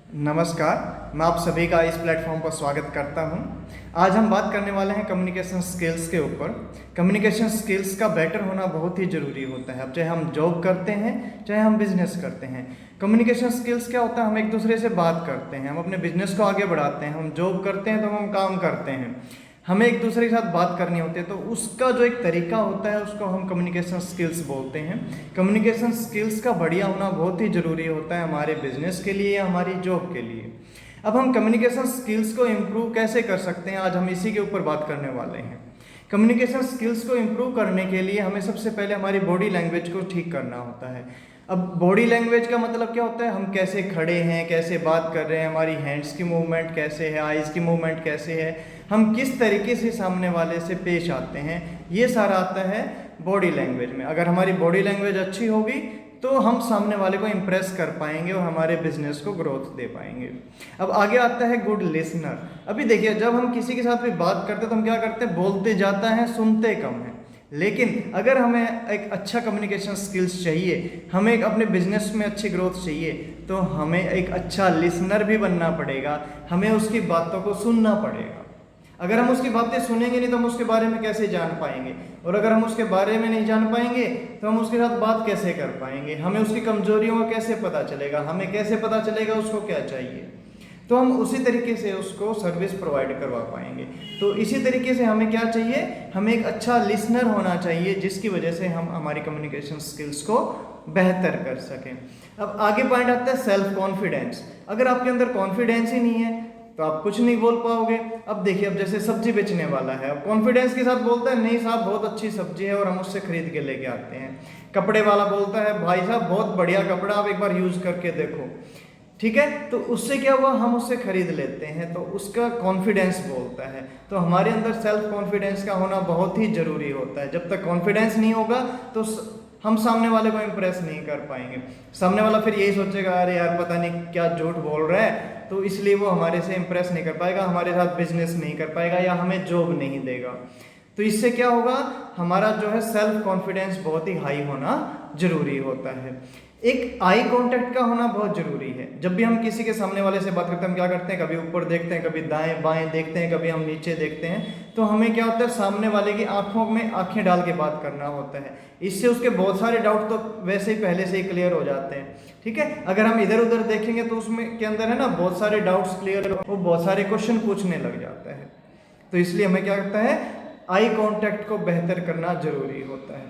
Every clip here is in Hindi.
नमस्कार, मैं आप सभी का इस प्लेटफॉर्म पर स्वागत करता हूं। आज हम बात करने वाले हैं कम्युनिकेशन स्किल्स के ऊपर। कम्युनिकेशन स्किल्स का बेटर होना बहुत ही ज़रूरी होता है। अब चाहे हम जॉब करते हैं, चाहे हम बिजनेस करते हैं, कम्युनिकेशन स्किल्स क्या होता है? हम एक दूसरे से बात करते हैं, हम अपने बिजनेस को आगे बढ़ाते हैं, हम जॉब करते हैं तो हम काम करते हैं, हमें एक दूसरे के साथ बात करनी होती है, तो उसका जो एक तरीका होता है उसको हम कम्युनिकेशन स्किल्स बोलते हैं। कम्युनिकेशन स्किल्स का बढ़िया होना बहुत ही ज़रूरी होता है हमारे बिजनेस के लिए या हमारी जॉब के लिए। अब हम कम्युनिकेशन स्किल्स को इम्प्रूव कैसे कर सकते हैं, आज हम इसी के ऊपर बात करने वाले हैं। कम्युनिकेशन स्किल्स को इम्प्रूव करने के लिए हमें सबसे पहले हमारी बॉडी लैंग्वेज को ठीक करना होता है। अब बॉडी लैंग्वेज का मतलब क्या होता है? हम कैसे खड़े हैं, कैसे बात कर रहे हैं, हमारी हैंड्स की मूवमेंट कैसे है, आइज़ की मूवमेंट कैसे है, हम किस तरीके से सामने वाले से पेश आते हैं, ये सारा आता है बॉडी लैंग्वेज में। अगर हमारी बॉडी लैंग्वेज अच्छी होगी तो हम सामने वाले को इम्प्रेस कर पाएंगे और हमारे बिजनेस को ग्रोथ दे पाएंगे। अब आगे आता है गुड लिसनर। अभी देखिए, जब हम किसी के साथ भी बात करते हैं तो हम क्या करते हैं? बोलते ज़्यादा हैं, सुनते कम हैं। लेकिन अगर हमें एक अच्छा कम्युनिकेशन स्किल्स चाहिए, हमें एक अपने बिजनेस में अच्छी ग्रोथ चाहिए, तो हमें एक अच्छा लिसनर भी बनना पड़ेगा, हमें उसकी बातों को सुनना पड़ेगा। अगर हम उसकी बातें सुनेंगे नहीं तो हम उसके बारे में कैसे जान पाएंगे, और अगर हम उसके बारे में नहीं जान पाएंगे तो हम उसके साथ बात कैसे कर पाएंगे, हमें उसकी कमजोरियों का कैसे पता चलेगा, हमें कैसे पता चलेगा उसको क्या चाहिए, तो हम उसी तरीके से उसको सर्विस प्रोवाइड करवा पाएंगे। तो इसी तरीके से हमें क्या चाहिए? हमें एक अच्छा लिसनर होना चाहिए, जिसकी वजह से हम हमारी कम्युनिकेशन स्किल्स को बेहतर कर सकें। अब आगे पॉइंट आता है सेल्फ कॉन्फिडेंस। अगर आपके अंदर कॉन्फिडेंस ही नहीं है तो आप कुछ नहीं बोल पाओगे। अब देखिए, अब जैसे सब्जी बेचने वाला है, अब कॉन्फिडेंस के साथ बोलता है नहीं साहब बहुत अच्छी सब्जी है और हम उससे खरीद के लेके आते हैं। कपड़े वाला बोलता है भाई साहब बहुत बढ़िया कपड़ा, आप एक बार यूज करके देखो, ठीक है, तो उससे क्या हुआ? हम उससे खरीद लेते हैं, तो उसका कॉन्फिडेंस बोलता है। तो हमारे अंदर सेल्फ कॉन्फिडेंस का होना बहुत ही जरूरी होता है। जब तक कॉन्फिडेंस नहीं होगा तो हम सामने वाले को इम्प्रेस नहीं कर पाएंगे। सामने वाला फिर यही सोचेगा अरे यार पता नहीं क्या झूठ बोल रहा है, तो इसलिए वो हमारे से इम्प्रेस नहीं कर पाएगा, हमारे साथ बिजनेस नहीं कर पाएगा या हमें जॉब नहीं देगा। तो इससे क्या होगा? हमारा जो है सेल्फ कॉन्फिडेंस बहुत ही हाई होना जरूरी होता है। एक आई कांटेक्ट का होना बहुत जरूरी है। जब भी हम किसी के सामने वाले से बात करते हैं, हम क्या करते हैं? कभी ऊपर देखते हैं, कभी दाएं बाएं देखते हैं, कभी हम नीचे देखते हैं। तो हमें क्या होता है? सामने वाले की आंखों में आंखें डाल के बात करना होता है। इससे उसके बहुत सारे डाउट तो वैसे ही पहले से ही क्लियर हो जाते हैं, ठीक है। अगर हम इधर उधर देखेंगे तो उसमें के अंदर है ना बहुत सारे डाउट्स क्लियर, वो बहुत सारे क्वेश्चन पूछने लग जाता है। तो इसलिए हमें क्या करता है? आई कांटेक्ट को बेहतर करना जरूरी होता है।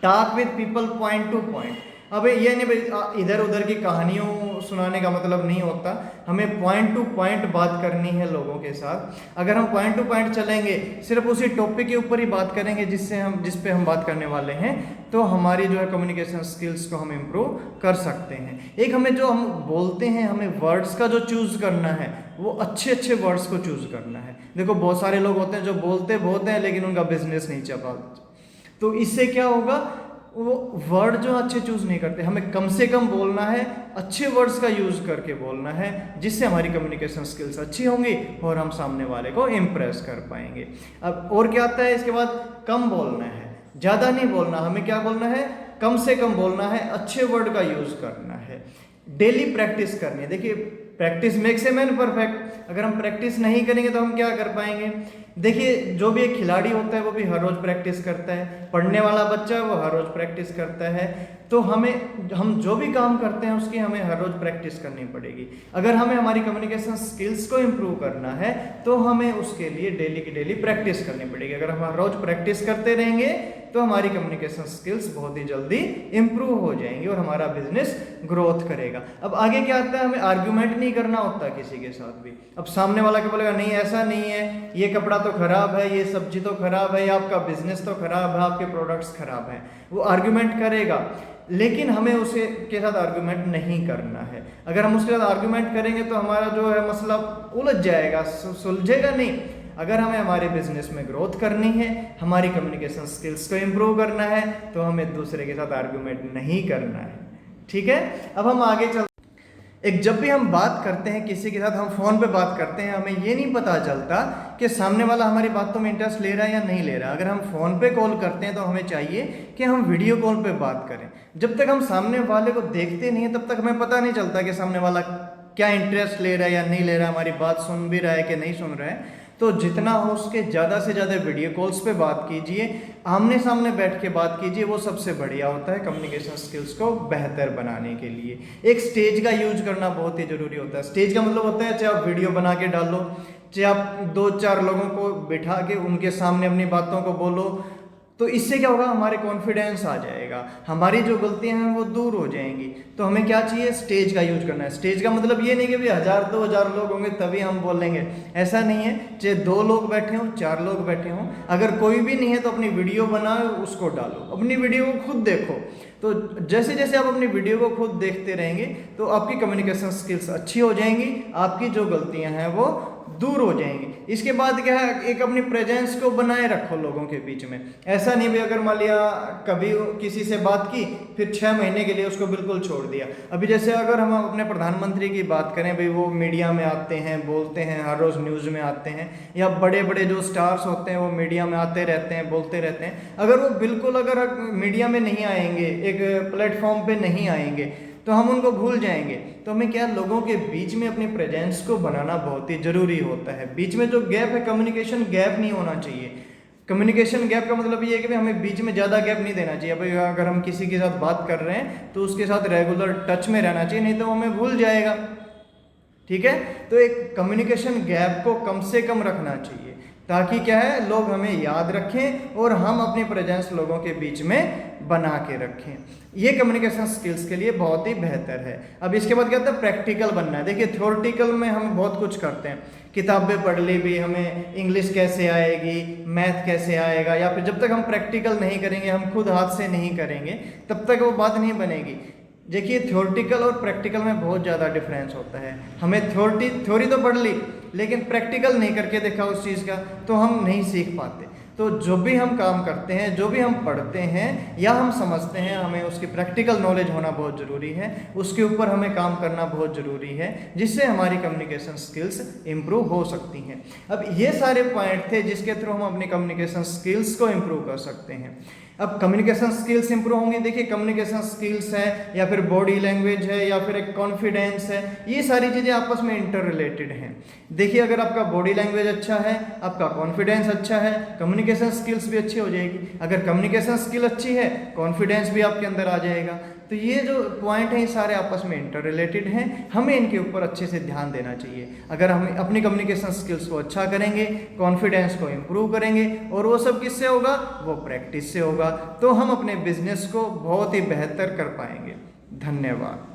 Talk with people point two point. अब ये नहीं भाई इधर उधर की कहानियों सुनाने का मतलब नहीं होता, हमें पॉइंट टू पॉइंट बात करनी है लोगों के साथ। अगर हम पॉइंट टू पॉइंट चलेंगे, सिर्फ उसी टॉपिक के ऊपर ही बात करेंगे जिस पे हम बात करने वाले हैं, तो हमारी जो है कम्युनिकेशन स्किल्स को हम इम्प्रूव कर सकते हैं। एक हमें जो हम बोलते हैं, हमें वर्ड्स का जो चूज करना है वो अच्छे अच्छे वर्ड्स को चूज करना है। देखो बहुत सारे लोग होते हैं जो बोलते बहुत हैं लेकिन उनका बिजनेस नहीं चल, तो इससे क्या होगा? वो वर्ड जो अच्छे चूज नहीं करते। हमें कम से कम बोलना है, अच्छे वर्ड्स का यूज करके बोलना है, जिससे हमारी कम्युनिकेशन स्किल्स अच्छी होंगी और हम सामने वाले को इम्प्रेस कर पाएंगे। अब और क्या आता है इसके बाद? कम बोलना है, ज़्यादा नहीं बोलना। हमें क्या बोलना है? कम से कम बोलना है, अच्छे वर्ड का यूज करना है, डेली प्रैक्टिस करनी है। देखिए practice makes a man perfect. अगर हम प्रैक्टिस नहीं करेंगे तो हम क्या कर पाएंगे? देखिए जो भी एक खिलाड़ी होता है वो भी हर रोज प्रैक्टिस करता है, पढ़ने वाला बच्चा है वो हर रोज प्रैक्टिस करता है। तो हम जो भी काम करते हैं उसकी हमें हर रोज प्रैक्टिस करनी पड़ेगी। अगर हमें हमारी कम्युनिकेशन स्किल्स को इम्प्रूव करना है तो हमें उसके लिए डेली की डेली प्रैक्टिस करनी पड़ेगी। अगर हम हर रोज प्रैक्टिस करते रहेंगे तो हमारी कम्युनिकेशन स्किल्स बहुत ही जल्दी इम्प्रूव हो जाएंगी और हमारा बिजनेस ग्रोथ करेगा। अब आगे क्या आता है? हमें आर्ग्यूमेंट नहीं करना होता किसी के साथ भी। अब सामने वाला क्या बोलेगा? नहीं ऐसा नहीं है, ये कपड़ा तो खराब है, ये सब्जी तो खराब है, या आपका बिजनेस तो खराब है, आपके प्रोडक्ट्स खराब हैं। वो आर्ग्यूमेंट करेगा, लेकिन हमें उसे के साथ आर्ग्यूमेंट नहीं करना है। अगर हम उसके साथ आर्ग्यूमेंट करेंगे तो हमारा जो है मसला उलझ जाएगा, सुलझेगा नहीं। अगर हमें हमारे बिजनेस में ग्रोथ करनी है, हमारी कम्युनिकेशन स्किल्स को इम्प्रूव करना है, तो हमें दूसरे के साथ आर्ग्यूमेंट नहीं करना है, ठीक है। अब हम आगे चल जब भी हम बात करते हैं किसी के साथ, हम फोन पे बात करते हैं, हमें ये नहीं पता चलता कि सामने वाला हमारी बातों में इंटरेस्ट ले रहा है या नहीं ले रहा। अगर हम फोन पे कॉल करते हैं तो हमें चाहिए कि हम वीडियो कॉल पे बात करें। जब तक हम सामने वाले को देखते नहीं है तब तक हमें पता नहीं चलता कि सामने वाला क्या इंटरेस्ट ले रहा है या नहीं ले रहा है, हमारी बात सुन भी रहा है कि नहीं सुन रहा है। तो जितना हो उसके ज़्यादा से ज़्यादा वीडियो कॉल्स पे बात कीजिए, आमने सामने बैठ के बात कीजिए, वो सबसे बढ़िया होता है कम्युनिकेशन स्किल्स को बेहतर बनाने के लिए। एक स्टेज का यूज करना बहुत ही ज़रूरी होता है। स्टेज का मतलब होता है चाहे आप वीडियो बना के डालो, चाहे आप 2-4 लोगों को बिठा के उनके सामने अपनी बातों को बोलो, तो इससे क्या होगा, हमारे कॉन्फिडेंस आ जाएगा, हमारी जो गलतियां हैं वो दूर हो जाएंगी। तो हमें क्या चाहिए, स्टेज का यूज करना है। स्टेज का मतलब ये नहीं कि भाई 1000-2000 लोग होंगे तभी हम बोलेंगे, ऐसा नहीं है। चाहे 2 लोग बैठे हों, 4 लोग बैठे हों, अगर कोई भी नहीं है तो अपनी वीडियो बनाओ, उसको डालो, अपनी वीडियो को खुद देखो। तो जैसे जैसे आप अपनी वीडियो को खुद देखते रहेंगे तो आपकी कम्युनिकेशन स्किल्स अच्छी हो जाएंगी, आपकी जो गलतियां हैं वो दूर हो जाएंगी। इसके बाद क्या है, एक अपनी प्रेजेंस को बनाए रखो लोगों के बीच में। ऐसा नहीं भाई अगर मान लिया कभी किसी से बात की फिर 6 महीने के लिए उसको बिल्कुल छोड़ दिया। अभी जैसे अगर हम अपने प्रधानमंत्री की बात करें, भाई वो मीडिया में आते हैं, बोलते हैं, हर रोज़ न्यूज़ में आते हैं, या बड़े बड़े जो स्टार्स होते हैं वो मीडिया में आते रहते हैं, बोलते रहते हैं, अगर वो बिल्कुल अगर मीडिया में नहीं आएंगे, एक प्लेटफॉर्म पे नहीं आएंगे, तो हम उनको भूल जाएंगे। तो हमें क्या, लोगों के बीच में अपनी प्रेजेंस को बनाना बहुत ही ज़रूरी होता है। बीच में जो गैप है, कम्युनिकेशन गैप नहीं होना चाहिए। कम्युनिकेशन गैप का मतलब ये है कि भाई हमें बीच में ज़्यादा गैप नहीं देना चाहिए। भाई अगर हम किसी के साथ बात कर रहे हैं तो उसके साथ रेगुलर टच में रहना चाहिए, नहीं तो हमें भूल जाएगा। ठीक है, तो एक कम्युनिकेशन गैप को कम से कम रखना चाहिए ताकि क्या है, लोग हमें याद रखें और हम अपनी प्रेजेंस लोगों के बीच में बना के रखें। ये कम्युनिकेशन स्किल्स के लिए बहुत ही बेहतर है। अब इसके बाद क्या होता है, प्रैक्टिकल बनना है। देखिए थ्योरेटिकल में हम बहुत कुछ करते हैं, किताबें पढ़ ली भी, हमें इंग्लिश कैसे आएगी, मैथ कैसे आएगा, या फिर जब तक हम प्रैक्टिकल नहीं करेंगे, हम खुद हाथ से नहीं करेंगे, तब तक वो बात नहीं बनेगी। देखिए थ्योरेटिकल और प्रैक्टिकल में बहुत ज़्यादा डिफरेंस होता है। हमें थ्योरी तो पढ़ ली लेकिन प्रैक्टिकल नहीं करके देखा उस चीज़ का, तो हम नहीं सीख पाते। तो जो भी हम काम करते हैं, जो भी हम पढ़ते हैं या हम समझते हैं, हमें उसकी प्रैक्टिकल नॉलेज होना बहुत ज़रूरी है, उसके ऊपर हमें काम करना बहुत ज़रूरी है, जिससे हमारी कम्युनिकेशन स्किल्स इम्प्रूव हो सकती हैं। अब ये सारे पॉइंट थे जिसके थ्रू हम अपनी कम्युनिकेशन स्किल्स को इम्प्रूव कर सकते हैं। अब कम्युनिकेशन स्किल्स इंप्रूव होंगी, देखिए कम्युनिकेशन स्किल्स है या फिर बॉडी लैंग्वेज है या फिर एक कॉन्फिडेंस है, ये सारी चीज़ें आपस में इंटर रिलेटेड हैं। देखिए अगर आपका बॉडी लैंग्वेज अच्छा है, आपका कॉन्फिडेंस अच्छा है, कम्युनिकेशन स्किल्स भी अच्छी हो जाएगी। अगर कम्युनिकेशन स्किल अच्छी है, कॉन्फिडेंस भी आपके अंदर आ जाएगा। तो ये जो पॉइंट हैं ये सारे आपस में इंटर रिलेटेड हैं, हमें इनके ऊपर अच्छे से ध्यान देना चाहिए। अगर हम अपनी कम्युनिकेशन स्किल्स को अच्छा करेंगे, कॉन्फिडेंस को इम्प्रूव करेंगे, और वो सब किससे होगा, वो प्रैक्टिस से होगा, तो हम अपने बिजनेस को बहुत ही बेहतर कर पाएंगे। धन्यवाद।